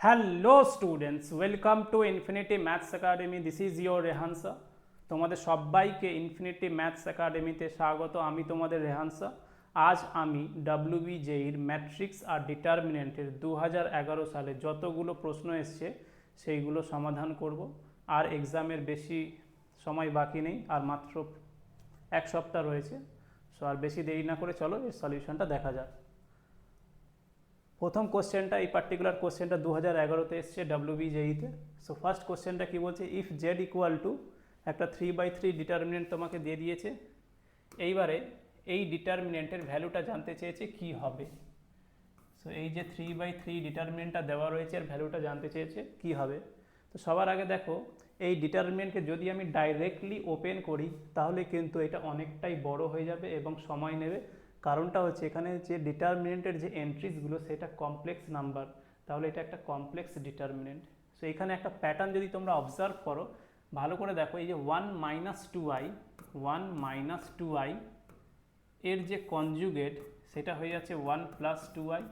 Hello students, welcome to Infinity Maths Academy. This is your Rehansa. তোমাদের সবাইকে infinity maths একাডেমিতে স্বাগত। আমি তোমাদের রেহানসা। আজ আমি WBJEর ম্যাট্রিক্স আর ডিটারমিনেন্টের 2011 সালে যতগুলো প্রশ্ন এসছে সেইগুলো সমাধান করব। আর এক্সামের বেশি সময় বাকি নেই, আর মাত্র এক সপ্তাহ রয়েছে। সো আর বেশি দেরি না করে চলো এর সলিউশনটা দেখা যাক। প্রথম কোশ্চেনটা, এই পার্টিকুলার কোশ্চেনটা 2011-তে এসছে WBJEতে। সো ফার্স্ট কোশ্চেনটা কি বলছে, ইফ জেড ইকুয়াল টু একটা 3/3 ডিটারমিনেন্ট তোমাকে দিয়ে দিয়েছে। এইবারে এই ডিটারমিনেন্টের ভ্যালুটা জানতে চেয়েছে কি হবে। সো এই যে 3/3 ডিটারমিনেন্টটা দেওয়া রয়েছে, এর ভ্যালুটা জানতে চেয়েছে কি হবে। তো সবার আগে দেখো, এই ডিটারমিনেন্টকে যদি আমি ডাইরেক্টলি ওপেন করি তাহলে কিন্তু এটা অনেকটাই বড় হয়ে যাবে এবং সময় নেবে। কারণটা হচ্ছে এখানে যে ডিটারমিনেন্টের যে এন্ট্রিসগুলো সেটা কমপ্লেক্স নাম্বার, তাহলে এটা একটা কমপ্লেক্স ডিটারমিনেন্ট। সো এখানে একটা প্যাটার্ন যদি তোমরা অবজার্ভ করো ভালো করে দেখো, এই যে 1 - 2i এর যে কনজুগেট সেটা হয়ে যাচ্ছে 1 + 2i।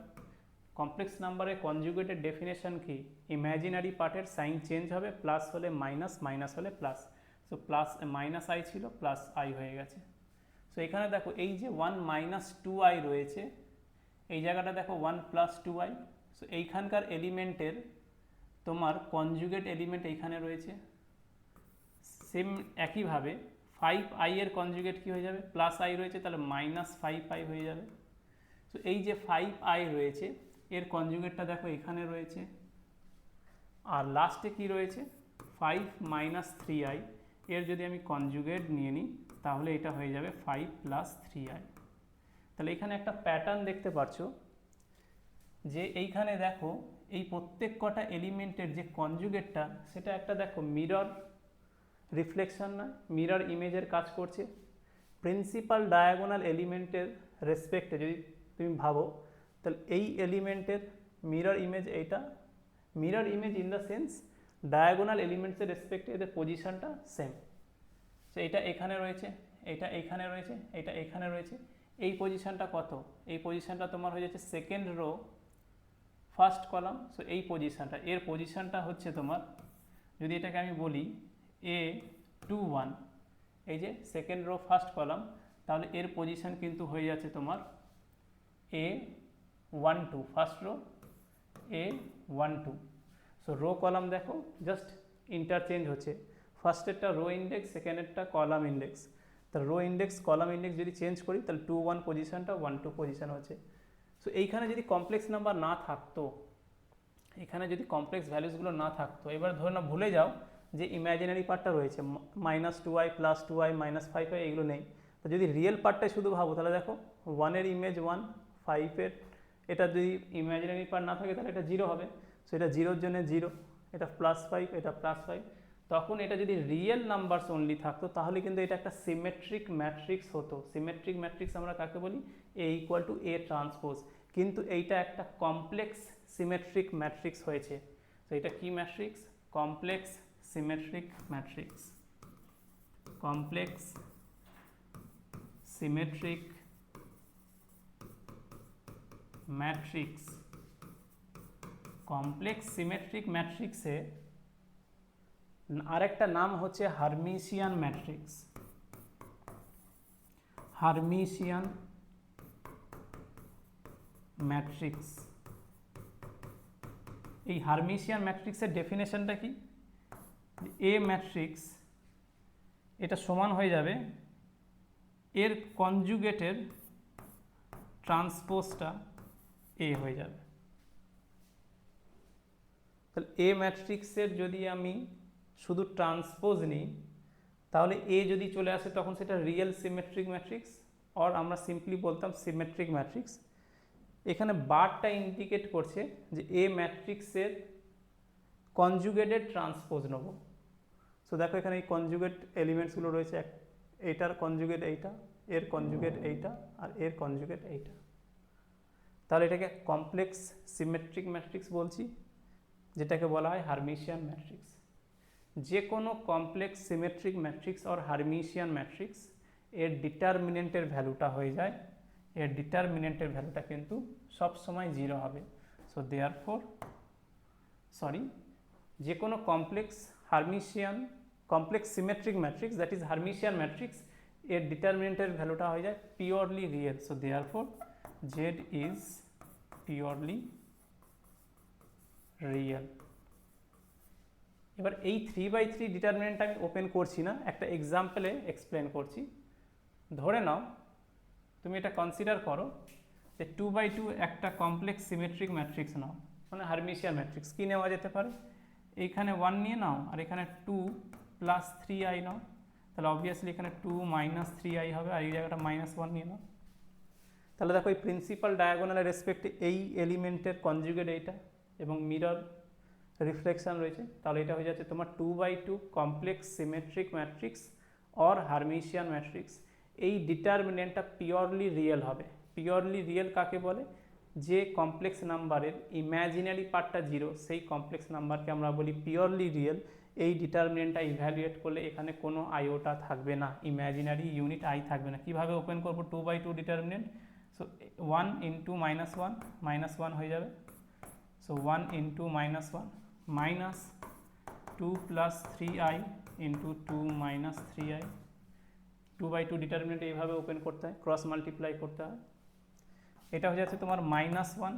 কমপ্লেক্স নাম্বারের কনজুগেটের ডেফিনেশন কি, ইমাজিনারি পার্টের সাইন চেঞ্জ হবে, প্লাস হলে মাইনাস, মাইনাস হলে প্লাস। সো প্লাস -i ছিল, প্লাস i হয়ে গেছে। সো এখানে দেখো এই যে 1 - 2i রয়েছে, এই জায়গাটা দেখো 1 + 2i। সো এইখানকার এলিমেন্টের তোমার কনজুগেট এলিমেন্ট এইখানে রয়েছে। সেম একইভাবে 5i এর কনজুগেট কি হয়ে যাবে, +i রয়েছে, তাহলে -5i হয়ে যাবে। সো এই যে 5i রয়েছে এর কনজুগেটটা দেখো এখানে রয়েছে, আর লাস্টে কি রয়েছে 5 - 3i এর যদি আমি কনজুগেট নিয়ে নিই তাহলে এটা হয়ে যাবে 5 + 3i। তাহলে এখানে একটা প্যাটার্ন দেখতে পাচ্ছ যে এইখানে দেখো এই প্রত্যেক কটা এলিমেন্টের যে কনজুগেটটা সেটা একটা দেখো মিরর রিফ্লেকশন, না মিরর ইমেজের কাজ করছে। প্রিন্সিপাল ডায়াগোনাল এলিমেন্টের রেসপেক্টে যদি তুমি ভাবো তাহলে এই এলিমেন্টের মিরর ইমেজ এইটা, mirror image in the sense diagonal এলিমেন্টসের রেসপেক্টে এদের পজিশনটা সেম। সো এটা এখানে রয়েছে, এটা এখানে রয়েছে, এটা এখানে রয়েছে। এই পজিশনটা কত, এই পজিশনটা তোমার হয়ে যাচ্ছে second rho first column. So এই পজিশনটা, এর পজিশনটা হচ্ছে তোমার, যদি এটাকে আমি বলি A21, এই যে সেকেন্ড রো ফার্স্ট কলাম, তাহলে এর পজিশন কিন্তু হয়ে যাচ্ছে তোমার A12 first row, A12। So rho column দেখো জাস্ট ইন্টারচেঞ্জ হচ্ছে, ফার্স্টেরটা রো ইন্ডেক্স, সেকেন্ডেরটা কলাম ইন্ডেক্স। তাহলে রো ইন্ডেক্স কলাম ইন্ডেক্স যদি চেঞ্জ করি তাহলে 21 পজিশনটা 12 পজিশন হচ্ছে। সো এইখানে যদি কমপ্লেক্স নাম্বার না থাকতো, এখানে যদি কমপ্লেক্স ভ্যালুসগুলো না থাকতো, এবার ধরে না ভুলে যাও যে ইমাজিনারি পার্টটা রয়েছে -2i + 2i -5i এগুলো নেই। তো যদি রিয়েল পার্টটাই শুধু ভাবো তাহলে দেখো 1-এর ইমেজ 1, 5-এর এটা যদি ইমাজিনারি পার্ট না থাকে তাহলে এটা 0 হবে। সো এটা 0-এর জন্য 0, এটা +5, এটা +5। তখন এটা যদি রিয়েল নাম্বারস অনলি থাকতো তাহলে কিন্তু এটা একটা সিমেট্রিক ম্যাট্রিক্স হতো। সিমেট্রিক ম্যাট্রিক্স আমরা কাকে বলি, A = A ট্রান্সপোজ। কিন্তু এইটা একটা কমপ্লেক্স সিমেট্রিক ম্যাট্রিক্স হয়েছে। তো এটা কি matrix, complex symmetric matrix, complex symmetric matrix. Complex symmetric ম্যাট্রিক্সে আরেকটা নাম হচ্ছে হার্মিশিয়ান ম্যাট্রিক্স, হার্মিশিয়ান ম্যাট্রিক্স। এই হার্মিশিয়ান ম্যাট্রিক্সের ডেফিনেশনটা কি, এ ম্যাট্রিক্স এটা সমান হয়ে যাবে এর কনজুগেটের ট্রান্সপোজটা এ হয়ে যাবে। তাহলে এ ম্যাট্রিক্সের যদি আমি শুধু ট্রান্সপোজ নিই তাহলে এ যদি চলে আসে তখন সেটা রিয়েল সিমেট্রিক ম্যাট্রিক্স, আর আমরা সিম্পলি বলতাম সিমেট্রিক ম্যাট্রিক্স। এখানে বারটা ইন্ডিকেট করছে যে এ ম্যাট্রিক্সের কনজুগেটেড ট্রান্সপোজ নেব। সো দেখো এখানে এই কনজুগেট এলিমেন্টসগুলো রয়েছে, এইটার কনজুগেট এইটা, এর কনজুগেট এইটা, আর এর কনজুগেট এইটা। তাহলে এটাকে কমপ্লেক্স সিমেট্রিক ম্যাট্রিক্স বলছি, যেটাকে বলা হয় হার্মিশিয়ান ম্যাট্রিক্স। যে কোনো কমপ্লেক্স সিমেট্রিক ম্যাট্রিক্স আর হার্মিশিয়ান ম্যাট্রিক্স এর ডিটারমিনেন্টের ভ্যালুটা হয়ে যায়, এর ডিটারমিনেন্টের ভ্যালুটা কিন্তু সব সময় 0 হবে। সো দেয়ারফর সরি যে কোনো complex symmetric matrix, that is Hermitian matrix, এর ডিটারমিনেন্টের ভ্যালুটা হয়ে যায় purely real. So therefore Z is purely real. এবার এই 3/3 ডিটারমিনেন্ট আমি ওপেন করছি না, একটা এক্সাম্পলে এক্সপ্লেন করছি। ধরে নাও তুমি এটা কনসিডার করো যে 2/2 একটা কমপ্লেক্স সিমেট্রিক ম্যাট্রিক্স নাও, মানে হার্মিশিয়ান ম্যাট্রিক্স। কী নেওয়া যেতে পারে, এইখানে 1 নিয়ে নাও আর এখানে 2 + 3i নাও, তাহলে অবভিয়াসলি এখানে 2 - 3i হবে, আর এই জায়গাটা -1 নিয়ে নাও। তাহলে দেখো এই প্রিন্সিপাল ডায়াগোনালের রেসপেক্টে এই এলিমেন্টের কনজুগেট এইটা এবং মিরর রিফ্লেকশন রয়েছে, তাহলে এটা হয়ে যাচ্ছে তোমার 2/2 complex symmetric matrix or Hermitian matrix. এই ডিটারমিনেন্টটা পিওরলি রিয়েল হবে। পিওরলি রিয়েল কাকে বলে, যে কমপ্লেক্স নাম্বারের ইম্যাজিনারি পার্টটা 0 সেই কমপ্লেক্স নাম্বারকে আমরা বলি পিওরলি রিয়েল। এই ডিটারমিনেন্টটা ইভ্যালুয়েট করলে এখানে কোনো আইওটা থাকবে না, ইম্যাজিনারি ইউনিট আই থাকবে না। কীভাবে ওপেন করবো 2/2 ডিটারমিনেন্ট, সো 1 × -1 হয়ে যাবে। So 1 × -1 -2 + 3i × 2 - 3i। 2/2 ডিটারমিনেন্ট এইভাবে ওপেন করতে হয়, ক্রস মাল্টিপ্লাই করতে হয়। এটা হয়ে যাচ্ছে তোমার -1,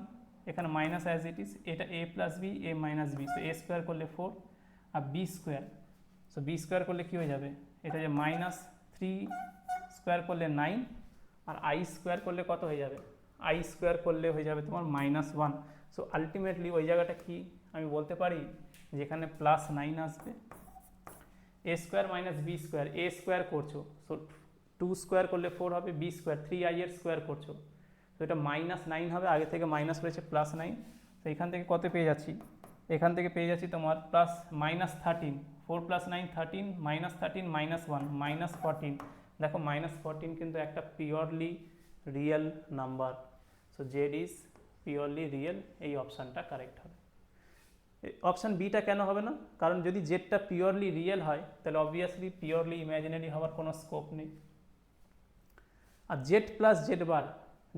এখানে মাইনাস অ্যাজ ইট ইজ, এটা a + b a - b, so a square করলে 4 আর b square, so b square করলে কী হয়ে যাবে, এটা যে -3 স্কোয়ার করলে 9 আর i স্কোয়ার করলে কত হয়ে যাবে, i স্কোয়ার করলে হয়ে যাবে তোমার -1। সো আলটিমেটলি ওই জায়গাটা কি আমি বলতে পারি, যেখানে +9 আসবে। a square - b square, a square করছো, সো 2 স্কোয়ার করলে 4 হবে, b স্কোয়ার 3i এর স্কোয়ার করছো, তো এটা -9 হবে, আগে থেকে মাইনাস রয়েছে +9। তো এখান থেকে কত পেয়ে যাচ্ছি, এখান থেকে পেয়ে যাচ্ছি তোমার -13, 4 + 9 13, -13 -1 -14। দেখো -14 কিন্তু একটা purely real number. So Z is purely real, এই অপশানটা কারেক্ট হবে। অপশান বিটা কেন হবে না, কারণ যদি জেডটা পিওরলি রিয়েল হয় তাহলে অবভিয়াসলি পিওরলি ইমাজিনারি হওয়ার কোনো স্কোপ নেই। আর জেড + জেড বার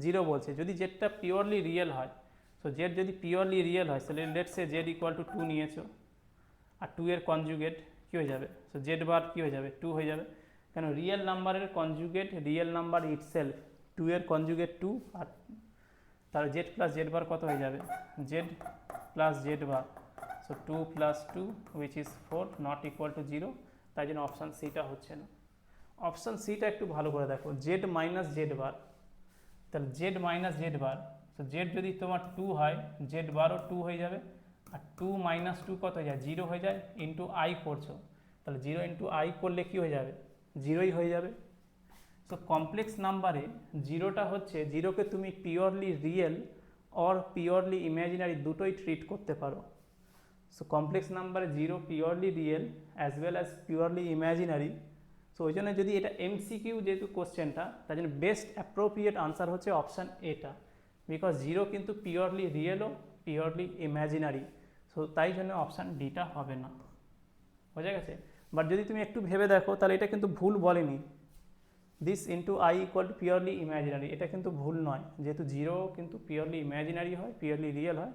0 বলছে, যদি জেডটা পিওরলি রিয়েল হয়, সো জেড যদি পিওরলি রিয়েল হয় তাহলে লেটস সে জেড = 2 নিয়েছো, আর 2 এর কনজুগেট কী হয়ে যাবে, সো জেড বার কী হয়ে যাবে 2 হয়ে যাবে, কেন রিয়েল নাম্বারের কনজুগেট রিয়েল নাম্বার ইটসেলফ, 2 এর কনজুগেট 2, আর তাহলে জেড + জেড বার কত হয়ে যাবে, Z + Z bar, so 2 + 2 which is 4 not equal to 0, তাই জন্য অপশান সিটা হচ্ছে না। অপশান সিটা একটু ভালো করে দেখো, জেড - জেড বার, তাহলে জেড - জেড বার, তো জেড যদি তোমার 2 হয় জেড বারও 2 হয়ে যাবে, আর 2 - 2 কত হয়ে যায় 0 হয়ে যায়, ইন্টু আই করছো, তাহলে 0 × i করলে কী হয়ে যাবে 0ই হয়ে যাবে। সো কমপ্লেক্স নাম্বারে 0টা হচ্ছে, 0কে তুমি purely real or purely imaginary দুটোই ট্রিট করতে পারো। সো কমপ্লেক্স নাম্বারে 0 purely real as well as purely imaginary. So ওই জন্য যদি এটা এমসিকিউ যেহেতু কোশ্চেনটা, তার জন্য বেস্ট অ্যাপ্রোপ্রিয়েট আনসার হচ্ছে অপশান এটা, বিকজ 0 কিন্তু পিওরলি রিয়েলও পিওরলি ইমাজিনারি, সো তাই জন্য অপশান ডিটা হবে না। বোঝা গেছে? বাট যদি তুমি একটু ভেবে দেখো তাহলে এটা কিন্তু ভুল বলেনি, this into i = purely imaginary, এটা কিন্তু ভুল নয়, যেহেতু 0 কিন্তু পিওরলি ইমাজিনারি হয়, পিওরলি রিয়েল হয়,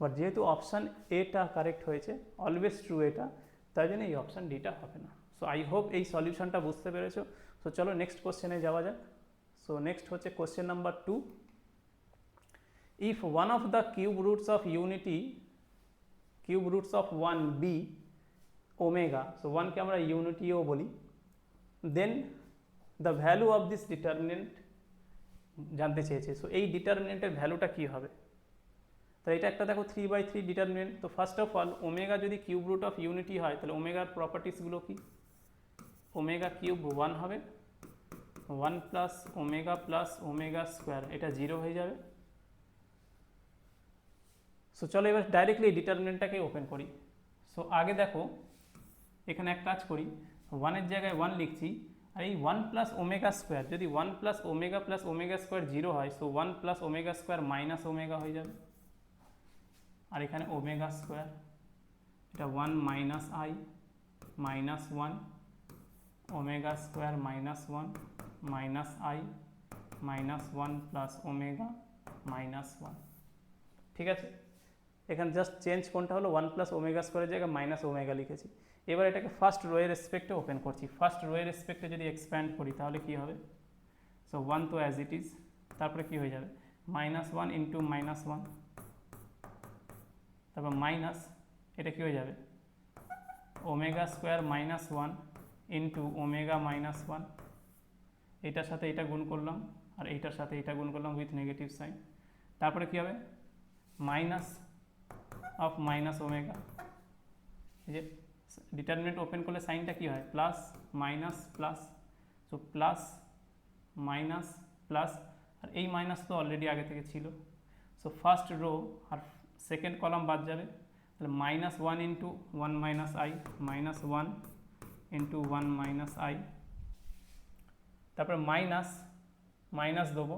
বাট যেহেতু অপশান এটা কারেক্ট হয়েছে, অলওয়েজ ট্রু এটা, তাই জন্য এই অপশান ডিটা হবে না। সো আই হোপ এই সলিউশনটা বুঝতে পেরেছো। সো চলো নেক্সট কোশ্চেনে যাওয়া যাক। সো নেক্সট হচ্ছে question number 2। If one of the cube roots of 1 be omega, so 1কে আমরা ইউনিটিও বলি, then the value of this determinant জানতে চেয়েছে। সো এই ডিটারমিনেন্টের ভ্যালুটা কী হবে, তো এটা একটা দেখো 3/3 ডিটারমিনেন্ট। তো ফার্স্ট অফ অল ওমেগা যদি কিউব রুট অফ ইউনিটি হয় তাহলে ওমেগার প্রপার্টিসগুলো কি, ওমেগা কিউব 1 হবে, 1 + ওমেগা + ওমেগা স্কোয়ার, এটা 0 হয়ে যাবে। সো চলো এবার ডাইরেক্টলি ডিটারমিনেন্টটাকে ওপেন করি। সো আগে দেখো এখানে এক কাজ করি, 1 এর জায়গায় 1 লিখছি, আর এই 1 + ওমেগা স্কোয়ার, যদি 1 + ওমেগা + ওমেগা স্কোয়ার 0 হয়, সো 1 + ওমেগা স্কোয়ার - ওমেগা হয়ে যাবে, আর এখানে ওমেগা স্কোয়ার, এটা 1 - i -1 omega square -1 -i -1 + omega -1, ঠিক আছে। এখানে জাস্ট চেঞ্জ কোনটা হলো, 1 প্লাস ওমেগা স্কোয়ারের জায়গায় মাইনাস ওমেগা লিখেছি। এবার এটাকে ফার্স্ট রো এর রেসপেক্টে ওপেন করছি। ফার্স্ট রো এর রেসপেক্টে যদি এক্সপ্যান্ড করি তাহলে কি হবে, সো 1 তো অ্যাজ ইট ইজ, তারপরে কি হয়ে যাবে -1 ইন্টু -1, তারপর মাইনাস, এটা কি হয়ে যাবে ওমেগা স্কোয়ার -1 ইন্টু ওমেগা -1, এটার সাথে এটা গুণ করলাম আর এইটার সাথে এটা গুণ করলাম উইথ নেগেটিভ সাইন, তারপরে কি হবে মাইনাস অফ মাইনাস ওমেগা। এই যে ডিটারমিনেন্ট ওপেন করলে সাইনটা কি হয় plus minus plus, so plus minus plus, আর এই মাইনাস তো অলরেডি আগে থেকে ছিল, সো ফার্স্ট রো আর সেকেন্ড কলাম বাদ যাবে, তাহলে -1 into 1 minus i, -1 into 1 minus i, তারপরে মাইনাস মাইনাস দেবো,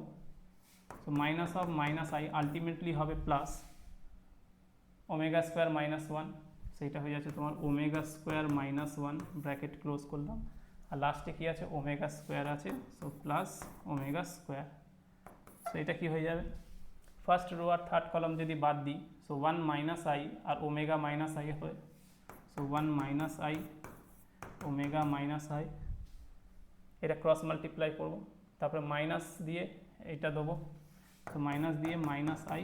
so minus of minus i ultimately হবে প্লাস ওমেগা স্কোয়ার -1, সেইটা হয়ে যাচ্ছে তোমার ওমেগা স্কোয়ার -1 ব্র্যাকেট ক্লোজ করলাম, আর লাস্টে কি আছে ওমেগা স্কোয়ার আছে, so plus omega square. So এটা কি হয়ে যাবে ফার্স্ট রো আর থার্ড কলাম যদি বাদ দিই, সো 1 মাইনাস আই আর ওমেগা মাইনাস আই হয়, so 1 minus I omega minus i, এটা ক্রস মাল্টিপ্লাই করবো, তারপরে মাইনাস দিয়ে এইটা দেবো, তো মাইনাস দিয়ে মাইনাস আই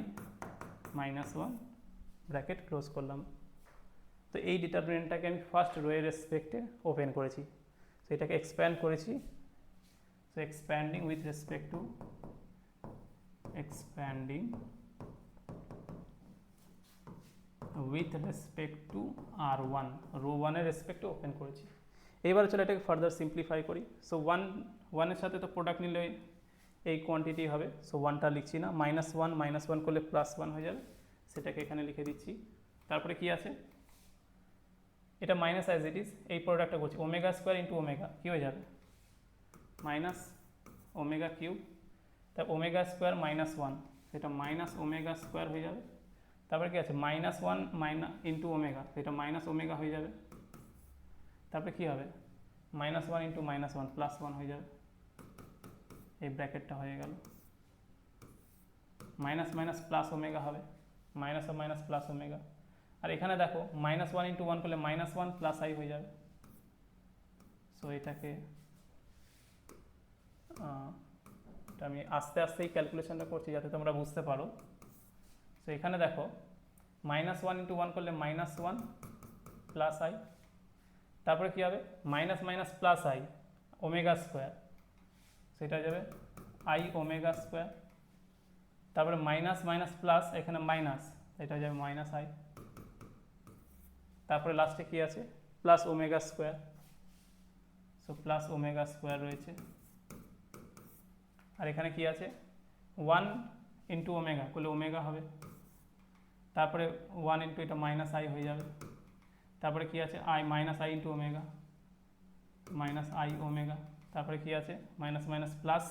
-1 ব্র্যাকেট ক্লোজ করলাম। তো এই ডিটারমিনেন্টটাকে আমি ফার্স্ট রো এর রেসপেক্টে ওপেন করেছি, তো এটাকে এক্সপ্যান্ড করেছি, so expanding with respect to R1, row 1 এর রেসপেক্টে ওপেন করেছি। এইবারে চলো এটাকে ফার্দার সিম্পলিফাই করি। সো 1 এর সাথে তো প্রোডাক্ট নিলে এই কোয়ান্টিটি হবে, সো 1টা লিখছি না, -1 করলে +1 হয়ে যাবে, সেটাকে এখানে লিখে দিচ্ছি। তারপরে কি আছে, এটা মাইনাস অ্যাজ ইট ইজ, এই প্রোডাক্টটা করছি, ওমেগা স্কোয়ার ইন্টু ওমেগা কী হয়ে যাবে মাইনাস ওমেগা কিউব, তার ওমেগা স্কোয়ার -1, সেটা মাইনাস ওমেগা স্কোয়ার হয়ে যাবে, তারপরে কি আছে -1 ইন্টু ওমেগা, সেটা মাইনাস ওমেগা হয়ে যাবে, তারপরে কী হবে -1 ইন্টু -1 +1 হয়ে যাবে, এই ব্র্যাকেটটা হয়ে গেল, মাইনাস মাইনাস প্লাস ওমেগা হবে, মাইনাস ও মাইনাস প্লাস ওমেগা, আর এখানে দেখো -1 ইন্টু 1 করলে -1 প্লাস আই হয়ে যাবে। সো এটাকে আমি আস্তে আস্তেই ক্যালকুলেশনটা করছি যাতে তোমরা বুঝতে পারো। সো এখানে দেখো -1 ইন্টু 1 করলে -1 প্লাস আই, তারপরে কী হবে minus minus plus I omega square, সেটা যাবে আই ওমেগা স্কোয়ার, তারপরে মাইনাস মাইনাস প্লাস, এখানে মাইনাস, এটা যাবে মাইনাস আই, তারপরে লাস্টে কি আছে plus omega square, so plus omega square রয়েছে, আর এখানে কি আছে 1 ইন্টু ওমেগা করলে ওমেগা হবে, তারপরে 1 ইন্টু এটা মাইনাস আই হয়ে যাবে, তারপরে কি আছে I minus I into omega minus I omega, তারপরে কি আছে minus minus plus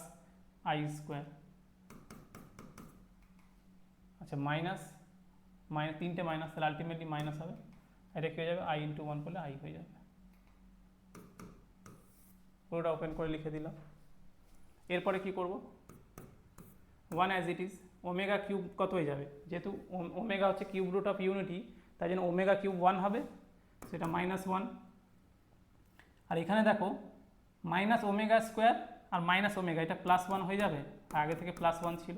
I square, আচ্ছা মাইনাস তিনটে মাইনাস, তাহলে আলটিমেটলি মাইনাস হবে, এটা কি হয়ে যাবে আই ইন্টু 1 করলে আই হয়ে যাবে। পুরোটা ওপেন করে লিখে দিলাম। এরপরে কি করব 1 as it is, omega cube কত হয়ে যাবে, যেহেতু ওমেগা হচ্ছে কিউব রুট অফ ইউনিটি, তাই জন্য ওমেগা কিউব 1 হবে, সেটা -1, আর এখানে দেখো মাইনাস ওমেগা স্কোয়ার আর মাইনাস ওমেগা, এটা +1 হয়ে যাবে, আগে থেকে +1 ছিল,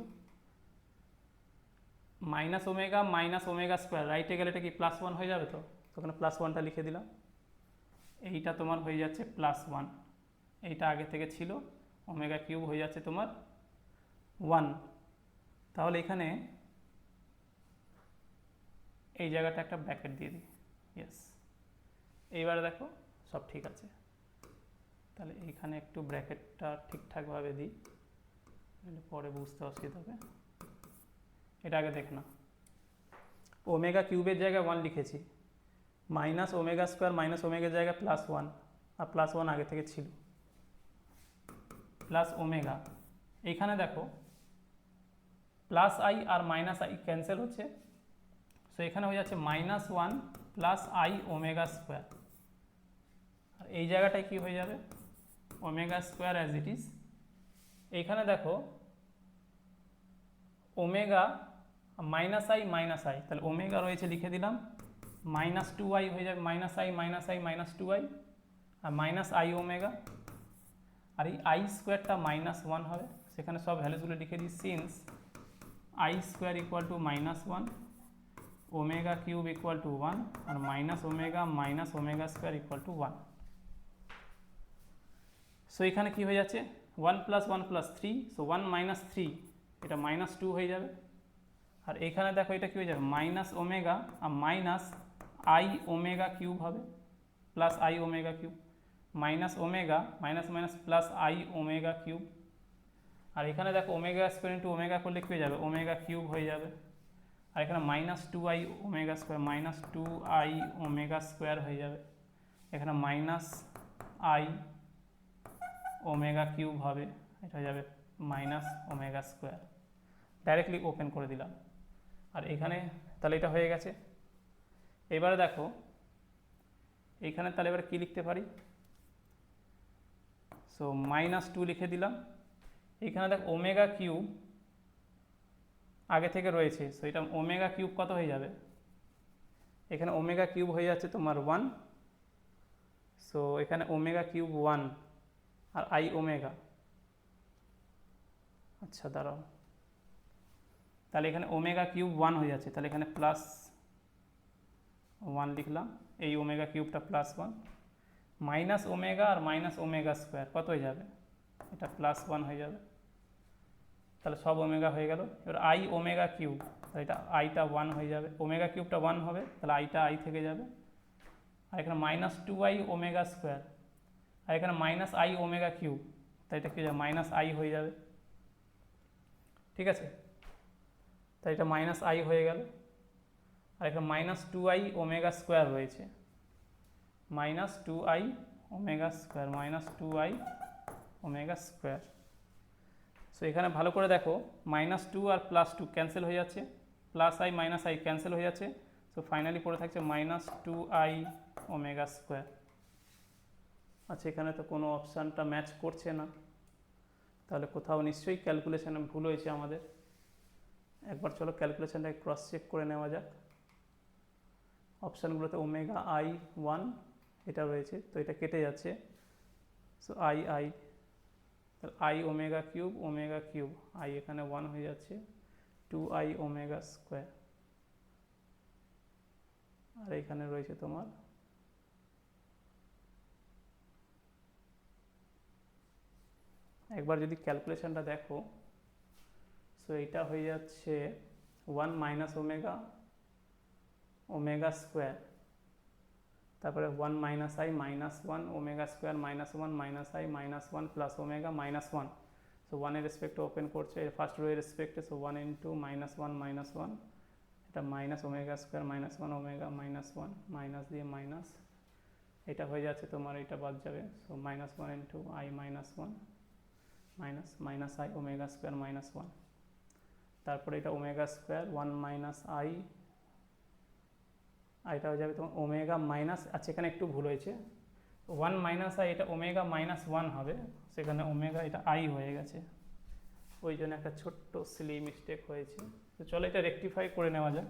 মাইনাস ওমেগা স্কোয়ার রাইটে গেলে এটা কি +1 হয়ে যাবে, তো ওখানে +1টা লিখে দিলাম, এইটা তোমার হয়ে যাচ্ছে +1, এইটা আগে থেকে ছিল, ওমেগা কিউব হয়ে যাচ্ছে তোমার 1, তাহলে এখানে এই জায়গাটা একটা ব্র্যাকেট দিয়ে দিই, ইয়েস, এইবার দেখো সব ঠিক আছে, তাহলে এইখানে একটু ব্র্যাকেটটা ঠিকঠাকভাবে দিই, পরে বুঝতে অসুবিধা হবে। এটা আগে দেখ না, ওমেগা কিউবের জায়গায় 1 লিখেছি, মাইনাস ওমেগা স্কোয়ার মাইনাস ওমেগার জায়গায় +1, আর +1 আগে থেকে ছিল, প্লাস ওমেগা, এইখানে দেখো প্লাস আই আর মাইনাস আই ক্যান্সেল হচ্ছে, সো এখানে হয়ে যাচ্ছে -1 প্লাস আই ওমেগা স্কোয়ার, আর এই জায়গাটায় কি হয়ে যাবে omega square as it is, এইখানে দেখো ওমেগা মাইনাস আই, তাহলে ওমেগা রয়েছে লিখে দিলাম, মাইনাস টু আই হয়ে যাবে, minus I minus two i, আর মাইনাস আই ওমেগা, আর এই আই স্কোয়ারটা মাইনাস ওয়ান হবে, সেখানে সব ভ্যালুসগুলো লিখে দিই, since I square equal to minus one, omega cube equal to one, আর minus omega square equal to one. So এখানে কী হয়ে যাচ্ছে, one plus three, so one minus three, এটা মাইনাস টু হয়ে যাবে, আর এখানে দেখো এটা কী হয়ে যাবে, মাইনাস ওমেগা আর মাইনাস আই ওমেগা কিউব হবে, plus I omega cube, minus omega minus minus plus I omega cube, আর এখানে দেখো ওমেগা স্কোয়ার ইন্টু ওমেগা করলে কী হয়ে যাবে, ওমেগা কিউব হয়ে যাবে, আর এখানে minus two I omega square, minus two I omega square হয়ে যাবে, এখানে মাইনাস আই ওমেগা কিউব হবে, এটা হয়ে যাবে minus omega square, directly open করে দিলাম, আর এখানে তাহলে এটা হয়ে গেছে। এবারে দেখো এইখানে তাহলে এবার কী লিখতে পারি, সো মাইনাস টু লিখে দিলাম, এখানে দেখো ওমেগা কিউব আগে থেকে রয়েছে, সো এটা ওমেগা কিউব কত হয়ে যাবে, এখানে ওমেগা কিউব হয়ে যাচ্ছে তোমার ওয়ান, সো এখানে ওমেগা কিউব ওয়ান, আর আই ওমেগা, আচ্ছা দাঁড়াও, তাহলে এখানে ওমেগা কিউব ওয়ান হয়ে যাচ্ছে, তাহলে এখানে প্লাস ওয়ান লিখলাম, এই ওমেগা কিউবটা প্লাস ওয়ান, মাইনাস ওমেগা আর মাইনাস ওমেগা স্কোয়ার কত হয়ে যাবে, এটা প্লাস ওয়ান হয়ে যাবে, তাহলে সব ওমেগা হয়ে গেল। এবার আই ওমেগা কিউব, তাহলে এটা আইটা ওয়ান হয়ে যাবে, ওমেগা কিউবটা ওয়ান হবে, তাহলে আইটা আই থেকে যাবে, আর এখানে minus two I omega square, আর এখানে মাইনাস আই ওমেগা কিউব, তাই এটা কী যাবে, মাইনাস আই হয়ে যাবে, ঠিক আছে, তাই এটা মাইনাস আই হয়ে গেল, আর এখানে minus two I omega square রয়েছে, minus two I omega square, minus two I omega square. So এখানে ভালো করে দেখো, মাইনাস টু আর প্লাস টু ক্যান্সেল হয়ে যাচ্ছে, plus I minus I cancel হয়ে যাচ্ছে, সো ফাইনালি পড়ে থাকছে minus two I omega square. আচ্ছা এখানে তো কোনো অপশানটা ম্যাচ করছে না, তাহলে কোথাও নিশ্চয়ই ক্যালকুলেশানে ভুল হয়েছে আমাদের, একবার চলো ক্যালকুলেশানটাকে ক্রস চেক করে নেওয়া যাক। অপশানগুলোতে ওমেগা আই ওয়ান এটা রয়েছে, তো এটা কেটে যাচ্ছে, সো আই তাহলে আই ওমেগা কিউব, আই এখানে ওয়ান হয়ে যাচ্ছে, টু আই ওমেগা স্কোয়ার, আর এখানে রয়েছে তোমার একবার যদি ক্যালকুলেশনটা দেখো, সো এটা হয়ে যাচ্ছে ওয়ান মাইনাস ওমেগা স্কোয়ার, তারপরে one minus I minus one omega square minus one minus I minus one plus omega minus one, so ওয়ানের রেসপেক্টে ওপেন করছে ফার্স্ট রো এর রেসপেক্টে, so one into minus one, এটা minus omega square minus one omega minus one, minus দিয়ে minus, এটা হয়ে যাচ্ছে তোমার, এটা বাদ যাবে, so minus one into I minus one minus I omega square minus one, তারপরে এটা ওমেগা স্কোয়ার ওয়ান মাইনাস আইটা হয়ে যাবে তোমার ওমেগা মাইনাস, আচ্ছা এখানে একটু ভুল হয়েছে, ওয়ান মাইনাস আই এটা ওমেগা মাইনাস ওয়ান হবে, সেখানে ওমেগা এটা আই হয়ে গেছে, ওই জন্য একটা ছোট্ট সিলি মিস্টেক হয়েছে, তো চলো এটা রেকটিফাই করে নেওয়া যাক,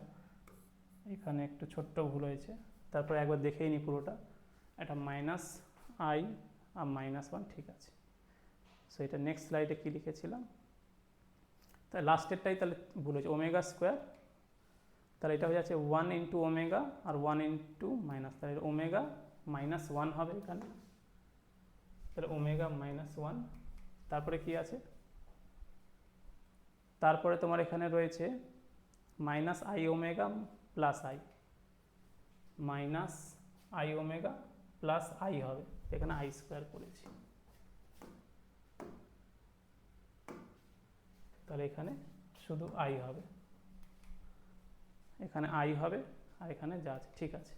এখানে একটু ছোট্ট ভুল হয়েছে, তারপরে একবার দেখেই নি পুরোটা, এটা মাইনাস আই আর মাইনাস ওয়ান, ঠিক আছে। সো এটা নেক্সট স্লাইডে কী লিখেছিলাম, তাহলে লাস্টেরটাই তাহলে ভুল হয়েছে, ওমেগা স্কোয়ার, তাহলে এটা হয়ে যাচ্ছে ওয়ান ইন্টু ওমেগা আর ওয়ান ইন্টু মাইনাস, তাহলে ওমেগা মাইনাস ওয়ান হবে এখানে, তাহলে ওমেগা মাইনাস ওয়ান, তারপরে কি আছে, তারপরে তোমার এখানে রয়েছে minus I omega plus I, minus I omega plus I হবে, এখানে আই স্কোয়ার করেছি, তাহলে এখানে শুধু আই হবে, এখানে আই হবে, আর এখানে যা আছে ঠিক আছে,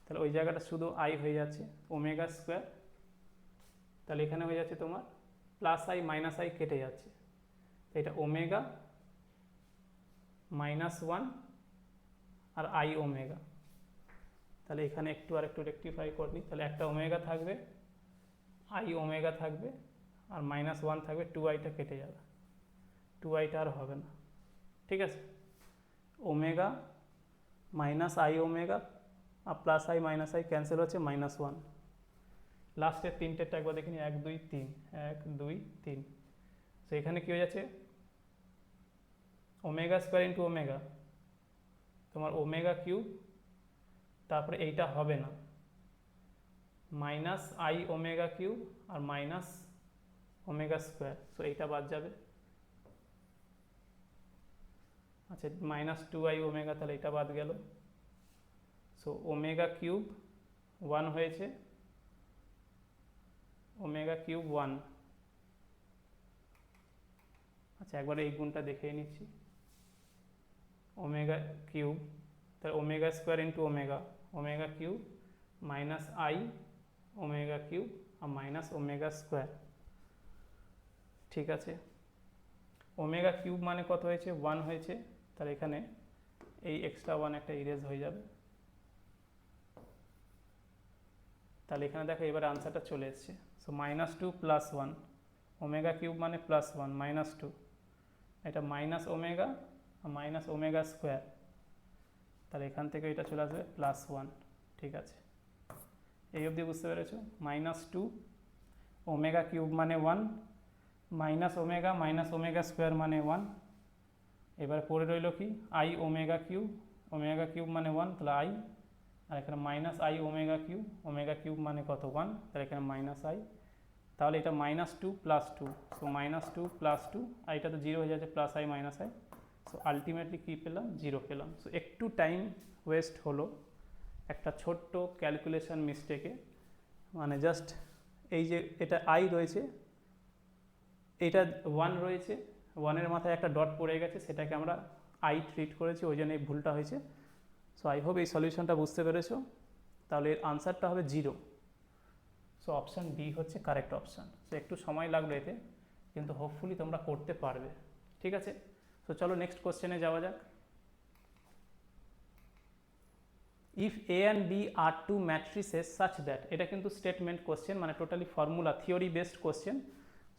তাহলে ওই জায়গাটা শুধু আই হয়ে যাচ্ছে, ওমেগা স্কোয়ার, তাহলে এখানে হয়ে যাচ্ছে তোমার প্লাস আই মাইনাস আই কেটে যাচ্ছে, এটা ওমেগা মাইনাস ওয়ান আর আই ওমেগা, তাহলে এখানে একটু আর একটু রেকটিফাই করে নিই, তাহলে একটা ওমেগা থাকবে, আই ওমেগা থাকবে, আর মাইনাস ওয়ান থাকবে, টু আইটা কেটে যাবে, টু আইটা আর হবে না, ঠিক আছে। ওমেগা মাইনাস আই ওমেগা আর plus I minus I cancel হচ্ছে -1। লাস্টের তিনটেরটা একবার দেখিনি, 1 2 3, 1 2 3। তো এখানে কী হয়ে যাচ্ছে, ওমেগা স্কোয়ার ইন্টু ওমেগা, তোমার ওমেগা কিউব, তারপরে এইটা হবে না, মাইনাস আই ওমেগা কিউব আর মাইনাস ওমেগা স্কোয়ার, সো এইটা বাদ যাবে। আচ্ছা -2i ওমেগা, তাহলে এটা বাদ গেল। সো ওমেগা কিউব 1 হয়েছে, ওমেগা কিউব 1। আচ্ছা একবার এই গুণটা দেখে নিচ্ছি, ওমেগা কিউব, তাহলে omega square into omega, omega cube minus I omega cube আর মাইনাস ওমেগা স্কোয়ার। ঠিক আছে, ওমেগা কিউব মানে কত হয়েছে, 1 হয়েছে, তাহলে এখানে এই এক্সট্রা 1 একটা ইরেজ হয়ে যাবে। তাহলে এখানে দেখো এবার আনসারটা চলে এসছে। সো -2 প্লাস 1, ওমেগা কিউব মানে +1 -2, এটা মাইনাস ওমেগা আর মাইনাস ওমেগা স্কোয়ার, তাহলে এখান থেকে এটা চলে আসবে +1। ঠিক আছে, এই অবধি বুঝতে পেরেছো। -2 ওমেগা কিউব মানে 1, মাইনাস ওমেগা স্কোয়ার মানে 1। এবার পড়ে রইল কি, আই ওমেগা কিউব মানে 1, তাহলে আই, আর এখানে মাইনাস আই ওমেগা কিউব মানে কত, 1, তাহলে এখানে মাইনাস আই, তাহলে এটা -2 প্লাস 2, সো -2 প্লাস 2, আর এটা তো 0 হয়ে যাচ্ছে, plus I minus I, so ultimately কী পেলাম, 0 পেলাম। সো একটু টাইম ওয়েস্ট হলো একটা ছোট্ট ক্যালকুলেশন মিস্টেকে, মানে জাস্ট এই যে এটা আই রয়েছে, এটা 1 রয়েছে, 1-এর মাথায় একটা ডট পড়ে গেছে, সেটাকে আমরা আই ট্রিট করেছি, ওই জন্য এই ভুলটা হয়েছে। সো আই হোপ এই সলিউশনটা বুঝতে পেরেছো। তাহলে এর আনসারটা হবে 0। সো অপশান ডি হচ্ছে কারেক্ট অপশান। সো একটু সময় লাগলো এতে, কিন্তু হোপফুলি তোমরা করতে পারবে। ঠিক আছে, সো চলো নেক্সট কোশ্চেনে যাওয়া যাক। If A and B are two matrices such that, এটা কিন্তু স্টেটমেন্ট কোশ্চেন, মানে totally formula theory based question.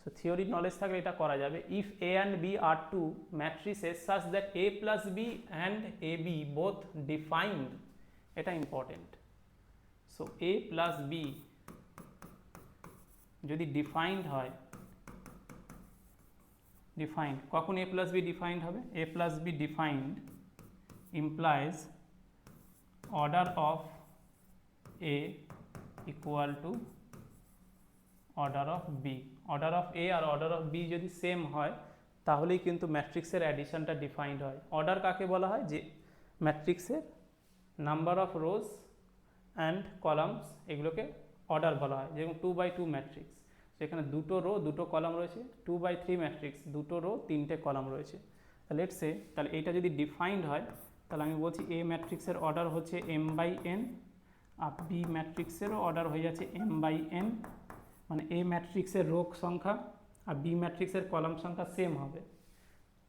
So theory knowledge থাকলে এটা করা যাবে। If A and B are two matrices such that A plus B and A B both defined, এটা important. So A plus B যদি defined হয়, defined কখন A plus B defined হবে, A plus B defined implies order of A equal to order of B. Order of A আর order of B যদি same হয় তাহলেই কিন্তু ম্যাট্রিক্সের অ্যাডিশনটা ডিফাইন্ড হয়। অর্ডার কাকে বলা হয়, যে ম্যাট্রিক্সের number of rose and columns, এগুলোকে অর্ডার বলা হয়। যেরকম 2x2 ম্যাট্রিক্স, সেখানে 2টো রো 2টো কলাম রয়েছে। 2x3 ম্যাট্রিক্স, 2টো রো 3টে কলাম রয়েছে। তাহলে লেটস সে, তাহলে এইটা যদি ডিফাইন্ড হয়, তাহলে আমি বলছি এ ম্যাট্রিক্সের অর্ডার হচ্ছে m/n, আর বি ম্যাট্রিক্সেরও অর্ডার হয়ে যাচ্ছে m/n, মানে এ ম্যাট্রিক্সের রো সংখ্যা আর বি ম্যাট্রিক্সের কলাম সংখ্যা সেম হবে।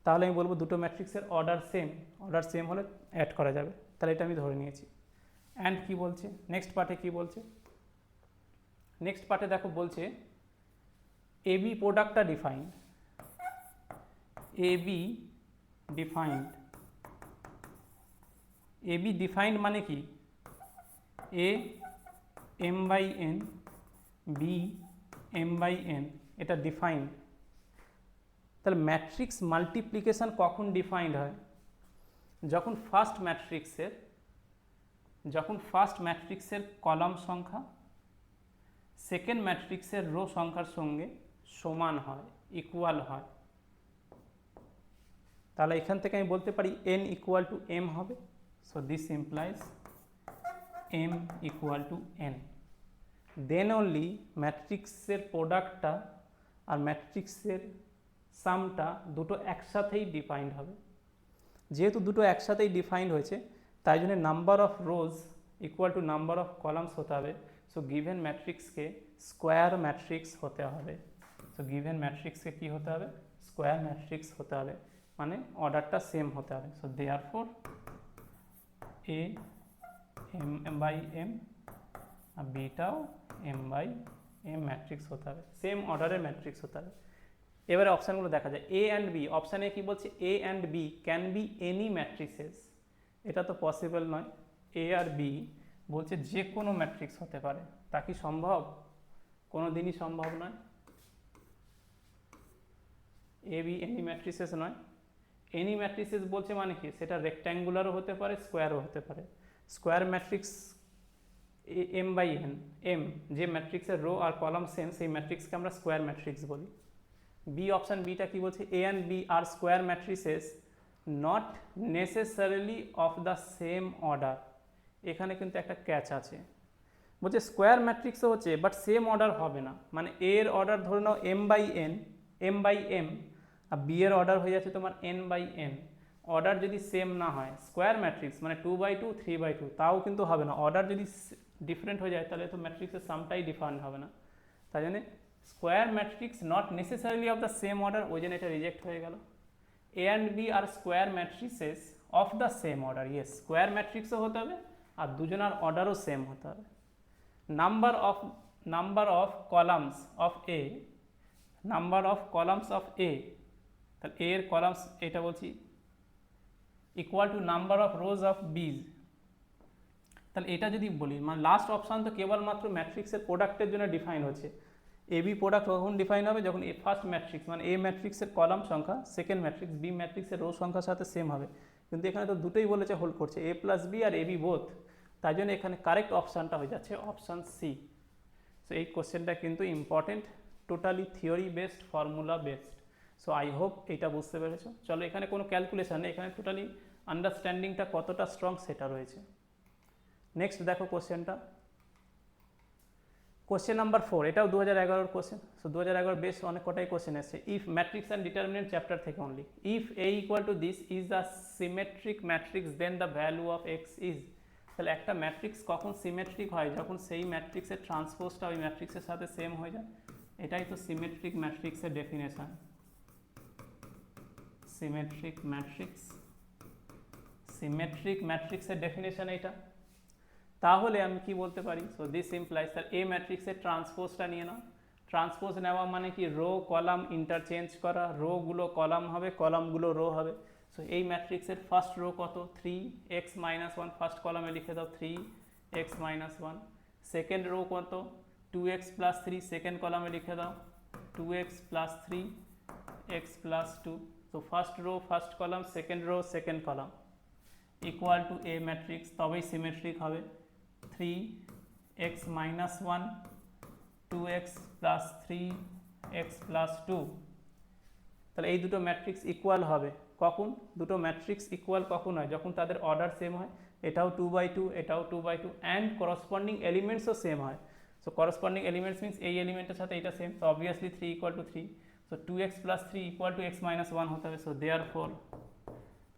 তাহলে আমি বলবো দুটো ম্যাট্রিক্সের অর্ডার সেম, অর্ডার সেম হলে অ্যাড করা যাবে। তাহলে এটা আমি ধরে নিয়েছি। অ্যান্ড কি বলছে, নেক্সট পার্টে কি বলছে, নেক্সট পার্টে দেখো বলছে এ বি প্রোডাক্টটা defined, A B defined, A B defined মানে কি, এ m/n, বি m/n, এটা ডিফাইন্ড। তাহলে ম্যাট্রিক্স মাল্টিপ্লিকেশন কখন ডিফাইন্ড হয়, যখন ফার্স্ট ম্যাট্রিক্সের কলাম সংখ্যা সেকেন্ড ম্যাট্রিক্সের রো সংখ্যার সঙ্গে সমান হয়, ইকুয়াল হয়। তাহলে এখান থেকে আমি বলতে পারি n ইকুয়াল টু m হবে। So this implies m equal to n। Then only ম্যাট্রিক্সের প্রোডাক্টটা আর ম্যাট্রিক্সের সামটা দুটো একসাথেই ডিফাইন্ড হবে। যেহেতু দুটো একসাথেই ডিফাইন্ড হয়েছে, তাই জন্য number of rose equal to number of columns হতে হবে। সো গিভেন ম্যাট্রিক্সকে স্কোয়ার ম্যাট্রিক্স হতে হবে। সো গিভেন ম্যাট্রিক্সকে কী হতে হবে, স্কোয়ার ম্যাট্রিক্স হতে হবে, মানে অর্ডারটা সেম হতে হবে। সো দেয়ারফর এ m/m আর বিটাও m/m ম্যাট্রিক্স হতে হবে, সেম অর্ডারের ম্যাট্রিক্স হতে হবে। এবারে অপশানগুলো দেখা যায়, এ অ্যান্ড বি, অপশানে কি বলছে, A and B can be any matrices, এটা তো পসিবল নয়। এ আর বি বলছে যে কোনো ম্যাট্রিক্স হতে পারে, তা কি সম্ভব? কোনো দিনই সম্ভব নয়। এ বি এনি ম্যাট্রিক্সেস নয়। এনি ম্যাট্রিক্সেস বলছে মানে কি, সেটা রেক্ট্যাঙ্গুলারও হতে পারে, স্কোয়ারও হতে পারে। Square matrix M by N, M যে ম্যাট্রিক্সের রো আর কলাম সেম, সেই ম্যাট্রিক্সকে আমরা স্কোয়ার ম্যাট্রিক্স বলি। বি অপশান বিটা কি বলছে, A and B are square matrices not necessarily of the same order. এখানে কিন্তু একটা ক্যাচ আছে, বলছে স্কোয়ার ম্যাট্রিক্সও হচ্ছে বাট সেম অর্ডার হবে না, মানে এর অর্ডার ধরে নাও M by N, M by M, আর বি এর অর্ডার হয়ে যাচ্ছে তোমার এন বাই এন। অর্ডার যদি সেম না হয়, স্কোয়ার ম্যাট্রিক্স মানে 2/2 3/2, তাও কিন্তু হবে না। অর্ডার যদি ডিফারেন্ট হয়ে যায় তাহলে তো ম্যাট্রিক্সের সামটাই ডিফারেন্ট হবে না। তাই জন্য square matrix not necessarily of the same order, ওই জন্য এটা রিজেক্ট হয়ে গেল। A and B are square matrices of the same order, yes square ম্যাট্রিক্সও হতে হবে আর দুজনার অর্ডারও সেম হতে হবে। Number of columns of A, number of columns of A, তাহলে এ এর কলামস এটা বলছি equal to number of rows of B's. তাহলে এটা যদি বলি, মানে লাস্ট অপশান তো কেবলমাত্র ম্যাট্রিক্সের প্রোডাক্টের জন্য ডিফাইন হচ্ছে। এ বি প্রোডাক্ট কখন ডিফাইন হবে, যখন এ ফার্স্ট ম্যাট্রিক্স মানে এ ম্যাট্রিক্সের কলাম সংখ্যা সেকেন্ড ম্যাট্রিক্স বি ম্যাট্রিক্সের রো সংখ্যার সাথে সেম হবে। কিন্তু এখানে তো দুটোই বলেছে হোল্ড করছে, এ প্লাস বি আর এ বি বোথ, তাই জন্য এখানে কারেক্ট অপশানটা হয়ে যাচ্ছে অপশান সি। সো এই কোশ্চেনটা কিন্তু important, totally theory based, formula based. So I hope এইটা বুঝতে পেরেছো। চলো এখানে কোনো ক্যালকুলেশন নেই, এখানে টোটালি আন্ডারস্ট্যান্ডিংটা কতটা স্ট্রং সেটা রয়েছে। নেক্সট দেখো কোশ্চেনটা, কোশ্চেন নাম্বার 4, এটাও 2011 কোশ্চেন। সো 2011 বেশ অনেক কটাই কোশ্চেন এসেছে। If matrix and determinant chapter থেকে only, if A equal to this is the symmetric matrix then the value of X is. তাহলে একটা ম্যাট্রিক্স কখন সিমেট্রিক হয়, যখন সেই ম্যাট্রিক্সের ট্রান্সপোজটা ওই ম্যাট্রিক্সের সাথে সেম হয়ে যায়। এটাই তো সিমেট্রিক ম্যাট্রিক্সের ডেফিনেশন। সিমেট্রিক ম্যাট্রিক্স, সিমেট্রিক ম্যাট্রিক্সের ডেফিনেশন এটা। তাহলে আমি কি বলতে পারি, সো দিস ইমপ্লাইজ, তার এ ম্যাট্রিক্সের ট্রান্সপোজটা নিয়ে নাও। ট্রান্সপোজ নেওয়া মানে কি, রো কলাম ইন্টারচেঞ্জ করা, রোগুলো কলাম হবে, কলামগুলো রো হবে। সো এই ম্যাট্রিক্সের ফার্স্ট রো কত, 3x-1, ফার্স্ট কলামে লিখে দাও 3x-1। সেকেন্ড রো কত, 2x+3, সেকেন্ড কলামে লিখে দাও 2x+3, x+2। তো first row first column, second rho second column, equal to A matrix, তবেই সিমেট্রিক হবে। 3x-1, 2x+3, x+2। তাহলে এই দুটো ম্যাট্রিক্স ইকুয়াল হবে কখন, দুটো ম্যাট্রিক্স ইকুয়াল কখন হয়, যখন তাদের অর্ডার সেম হয়, এটাও 2/2 এটাও 2/2, অ্যান্ড করসপন্ডিং এলিমেন্টসও সেম হয়। সো করসপন্ডিং এলিমেন্টস মিনস এই এলিমেন্টের সাথে এটা সেম, তো অবভিয়াসলি 3 = 3। সো 2x+3 = x-1 হতে হবে। So therefore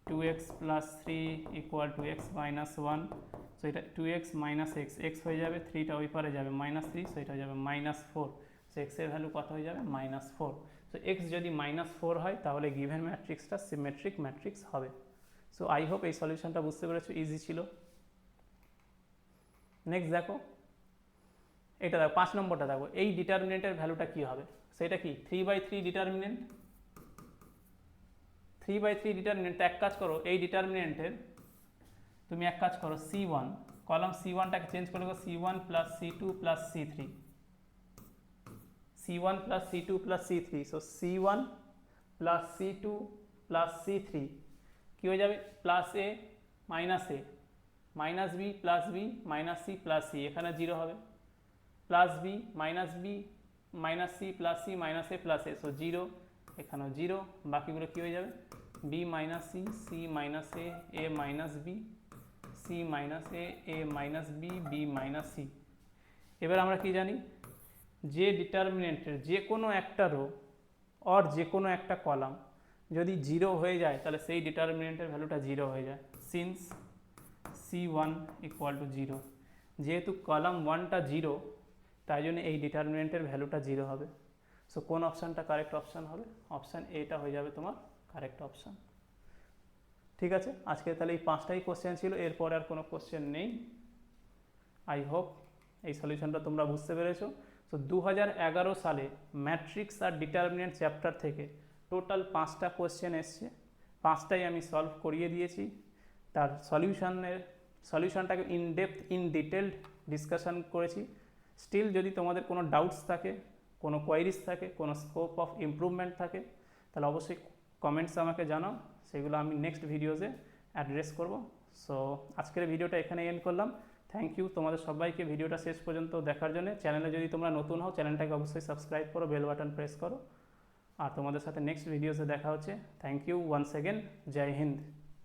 2x+3 = x-1। So এটা 2x - x, x হয়ে যাবে, 3টা ওই পারে যাবে -3, সো এটা হয়ে যাবে -4। সো x এর ভ্যালু কত হয়ে যাবে, -4। সো x যদি -4 হয় তাহলে গিভেন ম্যাট্রিক্সটা সিমেট্রিক ম্যাট্রিক্স হবে। সো আই হোপ এই সলিউশনটা বুঝতে পেরেছো, ইজি ছিল। নেক্সট দেখো, এটা দেখো 5 নম্বরটা দেখো, এই ডিটারমিনেন্টের ভ্যালুটা কি হবে, সেটা কি 3/3 ডিটারমিনেন্ট। 3/3 ডিটারমিনেন্ট, এক কাজ করো, এই ডিটারমিনেন্টের তুমি এক কাজ করো, C1 কলাম, C1টাকে চেঞ্জ করে দেবো C1 + C2 + C3, C1 + C2 + C3। So C1 + C2 + C3 কি হয়ে যাবে, +a - a, -b + b - c + c, এখানে 0 হবে, +b - b - c + c - a + a, so 0, এখানেও 0, বাকিগুলো কি হয়ে যাবে, b - c, c - a, a - b, c - a, a - b, b - c। এবার আমরা কি জানি, যে ডিটারমিনেন্টের যে কোনো একটা রো অর যে কোনো একটা কলাম যদি 0 হয়ে যায় তাহলে সেই ডিটারমিনেন্টের ভ্যালুটা 0 হয়ে যায়, সিন্স C1 = 0। যেহেতু কলাম 1টা 0, তাই জন্য এই ডিটারমিনেন্টের ভ্যালুটা 0 হবে। সো কোন অপশানটা কারেক্ট অপশান হবে, অপশান এটা হয়ে যাবে তোমার কারেক্ট অপশান। ঠিক আছে, আজকে তাহলে এই 5টাই কোশ্চেন ছিল, এরপর আর কোনো কোশ্চেন নেই। আই হোপ এই সলিউশনটা তোমরা বুঝতে পেরেছো। সো তো 2011 সালে ম্যাট্রিক্স আর ডিটারমিনেন্ট চ্যাপ্টার থেকে টোটাল 5টা কোয়েশ্চেন এসছে, 5টাই আমি সলভ করিয়ে দিয়েছি। তার সলিউশনটাকে ইন ডিটেলড ডিসকাশন করেছি। স্টিল যদি তোমাদের কোনো ডাউটস থাকে, কোনো কোয়ারিজ থাকে, কোনো স্কোপ অফ ইমপ্রুভমেন্ট থাকে, তাহলে অবশ্যই কমেন্টস আমাকে জানাও, সেগুলো আমি নেক্সট ভিডিওতে অ্যাড্রেস করব। সো আজকের ভিডিওটা এখানে এন্ড করলাম। থ্যাংক ইউ তোমাদের সবাইকে ভিডিওটা শেষ পর্যন্ত দেখার জন্য। চ্যানেলে যদি তোমরা নতুন হও, চ্যানেলটাকে অবশ্যই সাবস্ক্রাইব করো, বেল বাটন প্রেস করো। আর তোমাদের সাথে নেক্সট ভিডিওতে দেখা হচ্ছে। Thank you once again. জয় হিন্দ।